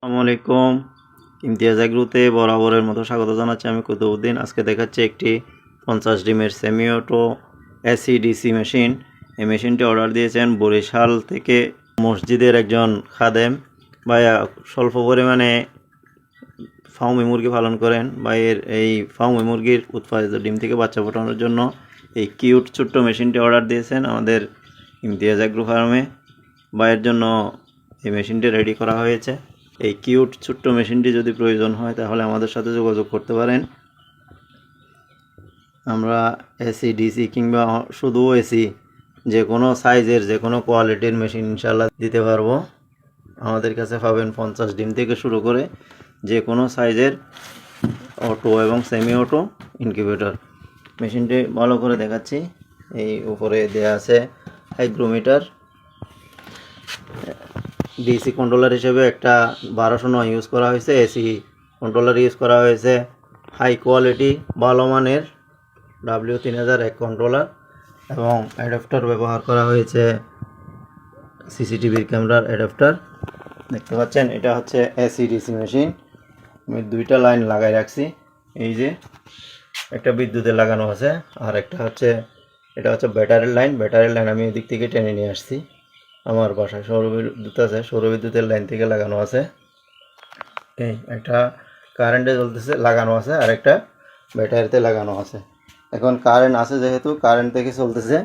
আসসালামু আলাইকুম। ইমতিয়াজ এগ্রোতে বরাবরের মতো স্বাগত জানাচ্ছি আমি কুতুবউদ্দিন। আজকে দেখাচ্ছি একটি 50 ডিমের semi auto AC DC machine. এই মেশিনটি অর্ডার দিয়েছেন বরিশাল থেকে মসজিদের একজন খাদেম ভাইয়া। স্বল্প পরিমাণে ফার্মে মুরগি পালন করেন ভাইয়ের। এই ফার্মে মুরগির উৎপাদিত ডিম থেকে বাচ্চা ফোটানোর জন্য এই কিউট ছোট্ট মেশিনটি অর্ডার দিয়েছেন আমাদের ইমতিয়াজ এগ্রো ফার্মে। ভাইয়ের জন্য এই মেশিনটি রেডি করা হয়েছে। এই কিউট ছোট্ট মেশিনটি যদি প্রয়োজন হয় তাহলে আমাদের সাথে যোগাযোগ করতে পারেন। আমরা এসি ডিসি কিংবা শুধু এসি যে কোনো সাইজের যে কোনো কোয়ালিটির মেশিন ইনশাল্লাহ দিতে পারবো। আমাদের কাছে পাবেন 50 ডিম থেকে শুরু করে যে কোনো সাইজের অটো এবং সেমি অটো ইনকিউবেটর। মেশিনটি ভালো করে দেখাচ্ছি। এই উপরে দেয়া আছে হাইগ্রোমিটার। ডিসি কন্ট্রোলার হিসেবে একটা 1209 ইউজ করা হয়েছে। এসি কন্ট্রোলার ইউজ করা হয়েছে হাই কোয়ালিটি ভালো মানের W3001 কন্ট্রোলার, এবং অ্যাডাপ্টার ব্যবহার করা হয়েছে সিসিটিভির ক্যামেরার অ্যাডাপ্টার। দেখতে পাচ্ছেন এটা হচ্ছে এসি ডিসি মেশিন। আমি দুইটা লাইন লাগাই রাখছি। এই যে একটা বিদ্যুতের লাগানো আছে, আর একটা হচ্ছে এটা হচ্ছে ব্যাটারির লাইন। ব্যাটারির লাইন আমি এদিক থেকে টেনে নিয়ে আসছি। আমার বাসায় সৌরবিদ্যুৎ আছে, সৌরবিদ্যুতের লাইন থেকে লাগানো আছে। এই একটা কারেন্টে চলতেছে লাগানো আছে, আর একটা ব্যাটারিতে লাগানো আছে। এখন কারেন্ট আছে যেহেতু কারেন্ট থেকে চলতেছে।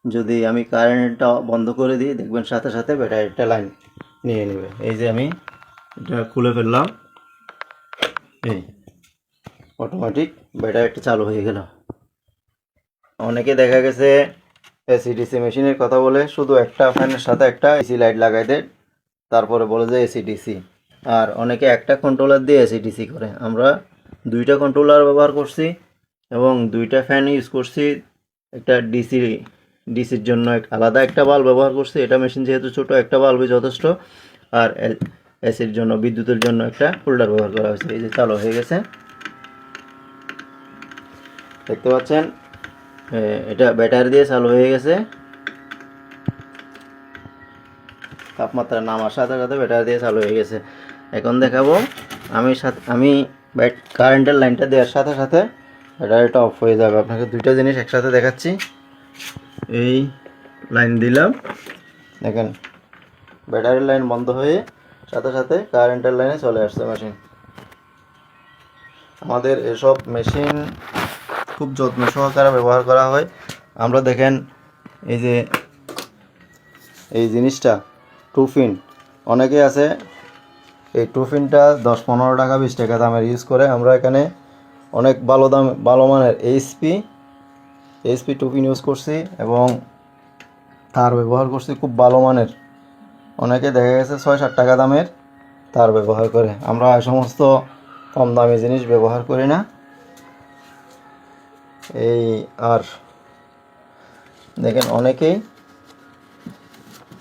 যদি আমি কারেন্টটা বন্ধ করে দিই দেখবেন সাথে সাথে ব্যাটারিটা লাইন নিয়ে নেবে। এই যে আমি এটা খুলে ফেললাম, এই অটোমেটিক ব্যাটারিটা চালু হয়ে গেল। অনেকে দেখা গেছে এসি ডিসি মেশিনের কথা বলে শুধু একটা ফ্যানের সাথে একটা এসি লাইট লাগাই দেয়, তারপরে বলে যে এসি ডিসি। আর অনেকে একটা কন্ট্রোলার দিয়ে এসি ডিসি করে। আমরা দুইটা কন্ট্রোলার ব্যবহার করছি এবং দুইটা ফ্যান ইউজ করছি। একটা ডিসির জন্য আলাদা একটা বাল্ব ব্যবহার করছি। এটা মেশিন যেহেতু ছোট, একটা বাল্বই যথেষ্ট। আর এসির জন্য বিদ্যুতের জন্য একটা হোল্ডার ব্যবহার করা হয়েছে। এই যে চালু হয়ে গেছে, দেখতে পাচ্ছেন এটা ব্যাটারি দিয়ে চালু হয়ে গেছে। তাপমাত্রা নামার সাথে সাথে ব্যাটারি দিয়ে চালু হয়ে গেছে। এখন দেখাবো আমি কারেন্টের লাইনটা দেওয়ার সাথে সাথে ব্যাটারিটা অফ হয়ে যাবে। আপনাকে দুইটা জিনিস একসাথে দেখাচ্ছি। এই লাইন দিলাম, দেখেন ব্যাটারির লাইন বন্ধ হয়ে সাথে সাথে কারেন্টের লাইনে চলে আসছে মেশিন। আমাদের এসব মেশিন খুব যত্ন সহকারে ব্যবহার করা হয়। আমরা দেখেন এই যে এই জিনিসটা টুফিন, অনেকে আছে এই টুফিনটা 10-15 টাকা 20 টাকা দামের ইউজ করে। আমরা এখানে অনেক ভালো মানের এইচপি টুফিন ইউজ করছি এবং তার ব্যবহার করছি খুব ভালো মানের। অনেকে দেখা গেছে 6-7 টাকা দামের তার ব্যবহার করে। আমরা এই সমস্ত কম দামি জিনিস ব্যবহার করি না। এই আর দেখেন অনেকেই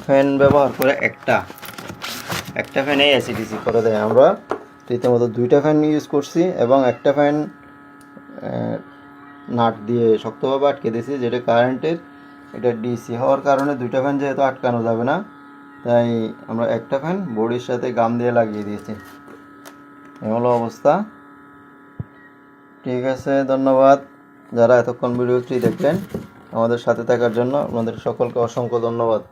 ফ্যান ব্যবহার করে একটা ফ্যানে এসি ডিসি করে দেয়। আমরা রীতিমতো দুইটা ফ্যান ইউজ করছি এবং একটা ফ্যান নাট দিয়ে শক্তভাবে আটকে দিয়েছি, যেটা কারেন্টের। এটা ডিসি হওয়ার কারণে দুইটা ফ্যান যেহেতু আটকানো যাবে না, তাই আমরা একটা ফ্যান বডির সাথে গাম দিয়ে লাগিয়ে দিয়েছি। এই হলো অবস্থা। ঠিক আছে, ধন্যবাদ যারা এতক্ষণ ভিডিওটি দেখলেন। আমাদের সাথে থাকার জন্য আপনাদের সকলকে অসংখ্য ধন্যবাদ।